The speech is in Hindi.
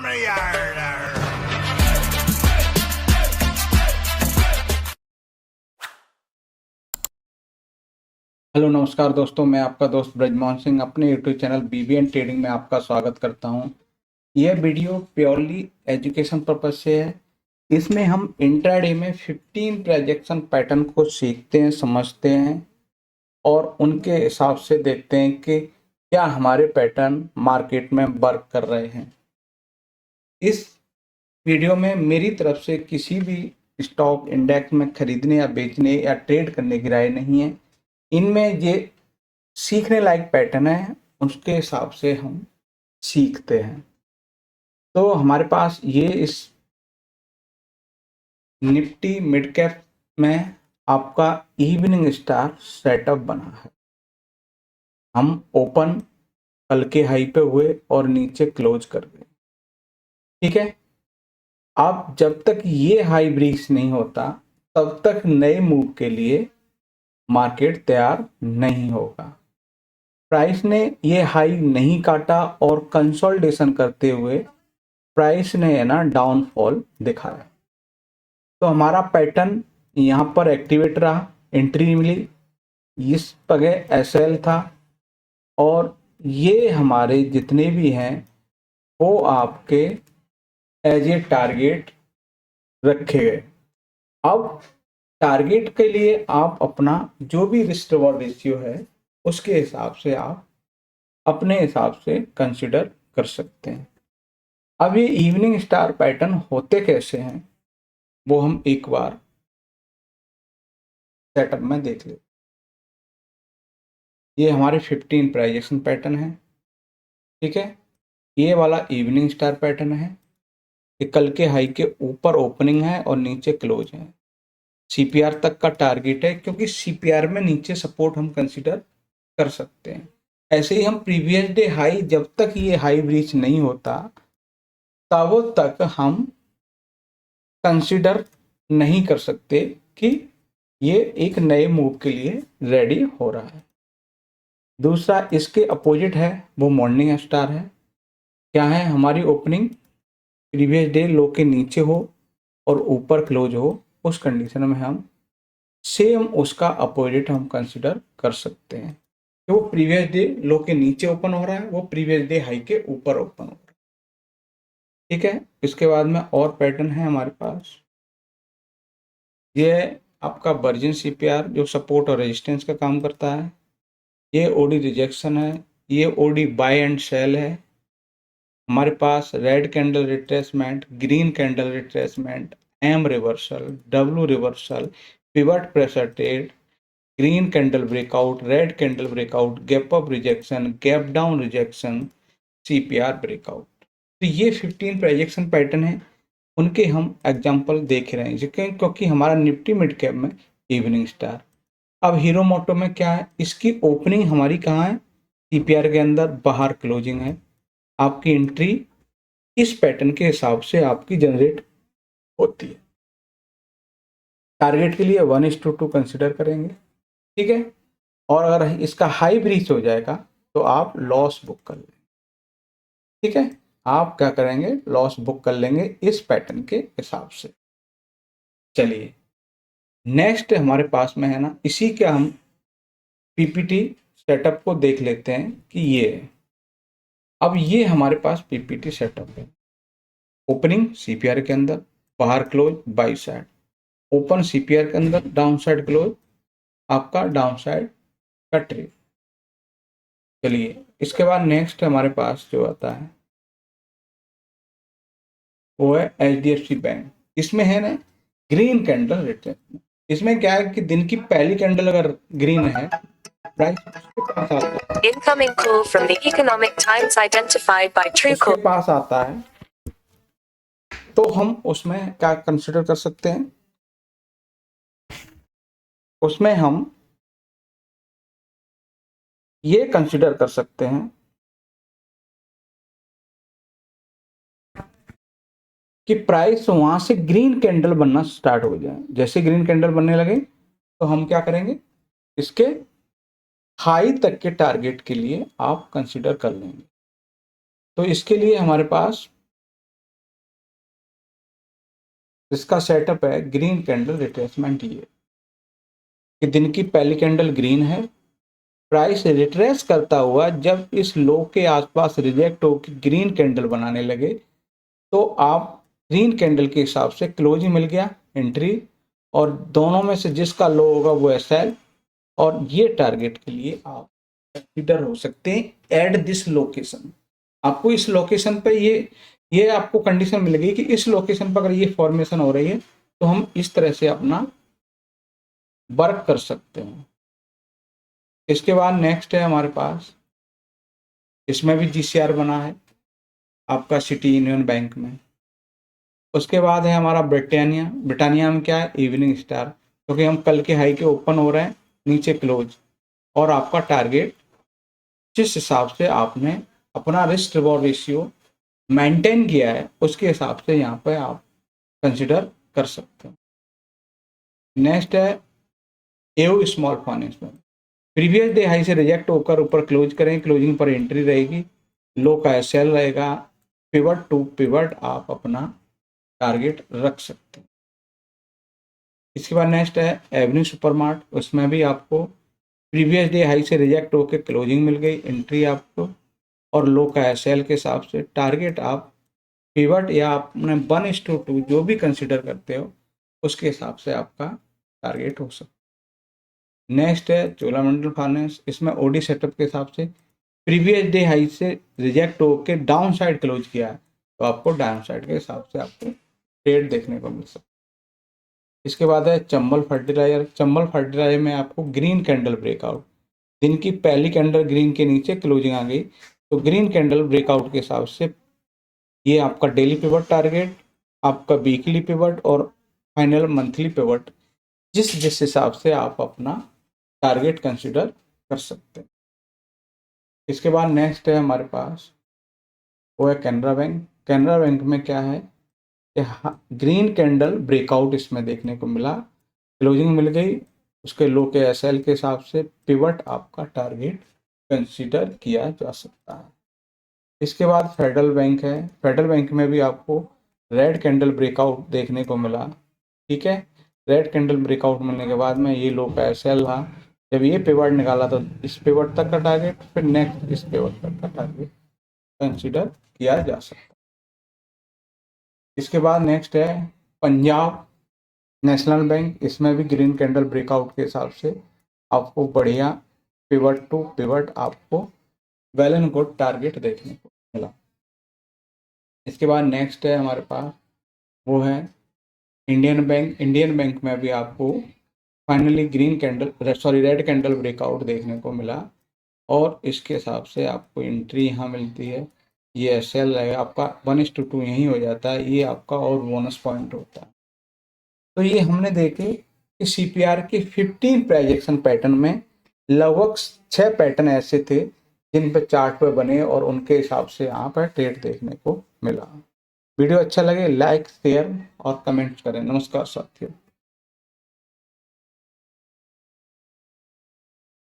हेलो नमस्कार दोस्तों, मैं आपका दोस्त ब्रजमोहन सिंह अपने यूट्यूब चैनल बीबीएन ट्रेडिंग में आपका स्वागत करता हूं। यह वीडियो प्योरली एजुकेशन पर्पज से है। इसमें हम इंट्राडे में 15 प्रोजेक्शन पैटर्न को सीखते हैं, समझते हैं और उनके हिसाब से देखते हैं कि क्या हमारे पैटर्न मार्केट में वर्क कर रहे हैं। इस वीडियो में मेरी तरफ से किसी भी स्टॉक इंडेक्स में खरीदने या बेचने या ट्रेड करने की राय नहीं है। इनमें ये सीखने लायक पैटर्न है, उसके हिसाब से हम सीखते हैं। तो हमारे पास ये इस निफ्टी मिड कैप में आपका इवनिंग स्टार सेटअप बना है। हम ओपन कल के हाई पे हुए और नीचे क्लोज कर गए, ठीक है। अब जब तक ये हाई ब्रेक नहीं होता तब तक नए मूव के लिए मार्केट तैयार नहीं होगा। प्राइस ने ये हाई नहीं काटा और कंसोलिडेशन करते हुए प्राइस ने है ना डाउनफॉल दिखाया। तो हमारा पैटर्न यहाँ पर एक्टिवेट रहा, एंट्री मिली, इस जगह एसएल था और ये हमारे जितने भी हैं वो आपके एज ए टारगेट रखे गए। अब टारगेट के लिए आप अपना जो भी रिस्क रिवॉर्ड रेशियो है उसके हिसाब से आप अपने हिसाब से कंसिडर कर सकते हैं। अब ये इवनिंग स्टार पैटर्न होते कैसे हैं वो हम एक बार सेटअप में देख ले। ये हमारे 15 प्राइजेक्शन पैटर्न है, ठीक है। ये वाला इवनिंग स्टार पैटर्न है, ये कल के हाई के ऊपर ओपनिंग है और नीचे क्लोज है। सीपीआर तक का टारगेट है क्योंकि सीपीआर में नीचे सपोर्ट हम कंसीडर कर सकते हैं। ऐसे ही हम प्रीवियस डे हाई, जब तक ये हाई ब्रीच नहीं होता तब तक हम कंसीडर नहीं कर सकते कि ये एक नए मूव के लिए रेडी हो रहा है। दूसरा इसके अपोजिट है वो मॉर्निंग स्टार है। क्या है, हमारी ओपनिंग प्रीवियस डे लो के नीचे हो और ऊपर क्लोज हो, उस कंडीशन में हम सेम उसका अपोजिट हम कंसिडर कर सकते हैं कि वो प्रीवियस डे लो के नीचे ओपन हो रहा है, वो प्रीवियस डे हाई के ऊपर ओपन हो रहा है, ठीक है। इसके बाद में और पैटर्न है हमारे पास, ये आपका वर्जिन सीपीआर जो सपोर्ट और रेजिस्टेंस का काम करता है। ये ओडी रिजेक्शन है, ये ओडी बाय एंड सेल है। हमारे पास red candle retracement, green candle retracement, M reversal, W reversal, pivot pressure trade, green candle breakout, red candle breakout, gap up rejection, gap down rejection, CPR breakout. तो ये 15 प्रोजेक्शन पैटर्न है, उनके हम एग्जांपल देख रहे हैं क्योंकि हमारा निफ्टी मिड कैप में इवनिंग स्टार। अब हीरो मोटो में क्या है, इसकी ओपनिंग हमारी कहाँ है, सीपीआर के अंदर, बाहर क्लोजिंग है। आपकी एंट्री इस पैटर्न के हिसाब से आपकी जनरेट होती है। टारगेट के लिए 1:2 कंसिडर करेंगे, ठीक है। और अगर इसका हाई ब्रीच हो जाएगा तो आप लॉस बुक कर लेंगे, ठीक है। आप क्या करेंगे, लॉस बुक कर लेंगे इस पैटर्न के हिसाब से। चलिए नेक्स्ट हमारे पास में है ना, इसी के हम पीपीटी सेटअप को देख लेते हैं कि ये है। अब ये हमारे पास पीपीटी सेटअप है। ओपनिंग सीपीआर के अंदर, बाहर close by side, open CPR के अंदर, डाउन साइड क्लोज आपका डाउन साइड का ट्रेड। चलिए इसके बाद नेक्स्ट हमारे पास जो आता है वो है एचडीएफसी बैंक। इसमें है ना ग्रीन कैंडल रिट्रेसमेंट। इसमें क्या है कि दिन की पहली कैंडल अगर ग्रीन है, प्राइस उसके पास आता है, Incoming call from the Economic Times identified by उसके Truecaller. पास आता है तो हम उसमें क्या कंसिडर कर सकते हैं, उसमें हम ये कंसिडर कर सकते हैं कि प्राइस वहां से ग्रीन कैंडल बनना स्टार्ट हो जाए। जैसे ग्रीन कैंडल बनने लगे तो हम क्या करेंगे, इसके हाई तक के टारगेट के लिए आप कंसिडर कर लेंगे। तो इसके लिए हमारे पास इसका सेटअप है ग्रीन कैंडल रिट्रेसमेंट, ये कि दिन की पहली कैंडल ग्रीन है, प्राइस रिट्रेस करता हुआ जब इस लो के आसपास रिजेक्ट होकर ग्रीन कैंडल बनाने लगे तो आप ग्रीन कैंडल के हिसाब से क्लोज ही मिल गया, एंट्री, और दोनों में से जिसका लो होगा वो सेल, और ये टारगेट के लिए आप कंसीडर हो सकते हैं एट दिस लोकेशन। आपको इस लोकेशन पे ये आपको कंडीशन मिलेगी कि इस लोकेशन पर अगर ये फॉर्मेशन हो रही है तो हम इस तरह से अपना वर्क कर सकते हैं। इसके बाद नेक्स्ट है हमारे पास, इसमें भी जीसीआर बना है आपका सिटी यूनियन बैंक में। उसके बाद है हमारा ब्रिटानिया। ब्रिटानिया में क्या है, इवनिंग स्टार, क्योंकि हम कल के हाई के ओपन हो रहे हैं, नीचे क्लोज, और आपका टारगेट जिस हिसाब से आपने अपना रिस्क रिवॉर्ड रेशियो मेंटेन किया है उसके हिसाब से यहाँ पे आप कंसिडर कर सकते हैं। नेक्स्ट है AU small finance bank. Previous day high से रिजेक्ट होकर ऊपर क्लोज करें, क्लोजिंग पर एंट्री रहेगी, लो का सेल रहेगा, पिवट टू पिवट आप अपना टारगेट रख सकते हैं। इसके बाद नेक्स्ट है एवेन्यू सुपरमार्ट। उसमें भी आपको प्रीवियस डे हाई से रिजेक्ट होकर क्लोजिंग मिल गई, एंट्री आपको, और लो का सेल के हिसाब से टारगेट आप पिवट या आपने 1:2 जो भी कंसिडर करते हो उसके हिसाब से आपका टारगेट हो सकता है। नेक्स्ट है चोलामंडलम फाइनेंस। इसमें ओडी सेटअप के हिसाब से प्रीवियस डे हाई से रिजेक्ट होकर डाउन साइड क्लोज किया है तो आपको डाउन साइड के हिसाब से आपको ट्रेड देखने को मिल सकता है। इसके बाद है चंबल फर्टिलाइजर। चंबल फर्टिलाइजर में आपको ग्रीन कैंडल ब्रेकआउट, दिन की पहली कैंडल ग्रीन के नीचे क्लोजिंग आ गई तो ग्रीन कैंडल ब्रेकआउट के हिसाब से ये आपका डेली पिवट टारगेट, आपका वीकली पिवट और फाइनल मंथली पिवट, जिस हिसाब से आप अपना टारगेट कंसिडर कर सकते हैं। इसके बाद नेक्स्ट है हमारे पास, वो है कैनरा बैंक। कैनरा बैंक में क्या है कि ग्रीन कैंडल ब्रेकआउट इसमें देखने को मिला, क्लोजिंग मिल गई, उसके लो के एसएल के हिसाब से पिवट आपका टारगेट कंसीडर किया जा सकता है। इसके बाद फेडरल बैंक है। फेडरल बैंक में भी आपको रेड कैंडल ब्रेकआउट देखने को मिला, ठीक है। रेड कैंडल ब्रेकआउट मिलने के बाद में ये लो का एसएल रहा, जब ये पिवट निकाला तो इस पिवट तक का टारगेट, फिर नेक्स्ट इस पिवट तक का टारगेट कंसीडर किया जा सकता है। इसके बाद नेक्स्ट है पंजाब नेशनल बैंक। इसमें भी ग्रीन कैंडल ब्रेकआउट के हिसाब से आपको बढ़िया पिवट टू पिवट आपको वेल एंड गुड टारगेट देखने को मिला। इसके बाद नेक्स्ट है हमारे पास, वो है इंडियन बैंक। इंडियन बैंक में भी आपको फाइनली रेड कैंडल ब्रेकआउट देखने को मिला और इसके हिसाब से आपको एंट्री यहाँ मिलती है, ये सेल है आपका 1:2 यहीं हो जाता है, ये आपका और बोनस पॉइंट होता है। तो ये हमने देखे कि सीपीआर के 15 प्राइजेक्शन पैटर्न में लगभग 6 पैटर्न ऐसे थे जिन पर चार्ट पे बने और उनके हिसाब से यहाँ पर ट्रेड देखने को मिला। वीडियो अच्छा लगे लाइक शेयर और कमेंट करें। नमस्कार साथियों।